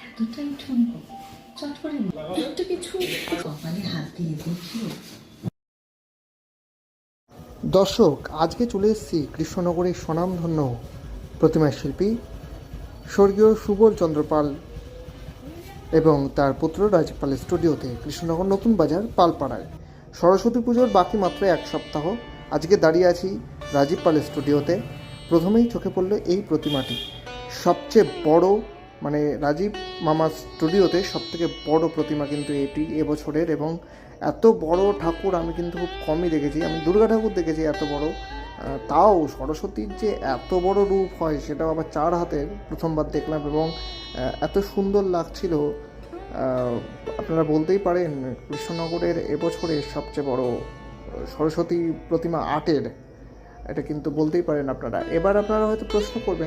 এতটাই ঠুনকো চট করে একটু কিছু কপালে হাত দিয়ে দেখিও। দর্শক, আজকে চলে এসেছি কৃষ্ণনগরের স্বনামধন্য প্রতিমা শিল্পী স্বর্গীয় সুবল চন্দ্র পাল এবং তার পুত্র রাজীব পালের স্টুডিওতে, কৃষ্ণনগর নতুন বাজার পালপাড়ায়। সরস্বতী পুজোর বাকি মাত্র এক সপ্তাহ। আজকে দাঁড়িয়ে আছি রাজীব পালের স্টুডিওতে। প্রথমেই চোখে পড়ল এই প্রতিমাটি, সবচেয়ে বড়, মানে রাজীব মামার স্টুডিওতে সবথেকে বড় প্রতিমা কিন্তু এটি এবছরের, এবং এত বড় ঠাকুর আমি কিন্তু খুব কমই দেখেছি। আমি দুর্গা ঠাকুর দেখেছি এত বড়, তাও সরস্বতীর যে এত বড় রূপ হয় সেটাও আবার 4 হাতের প্রথমবার দেখলাম, এবং এত সুন্দর লাগছিল। আপনারা বলতেই পারেন কৃষ্ণনগরের এবছরের সবচেয়ে বড় সরস্বতী প্রতিমা আর্টের, এটা কিন্তু বলতেই পারেন আপনারা। এবার আপনারা হয়তো প্রশ্ন করবেন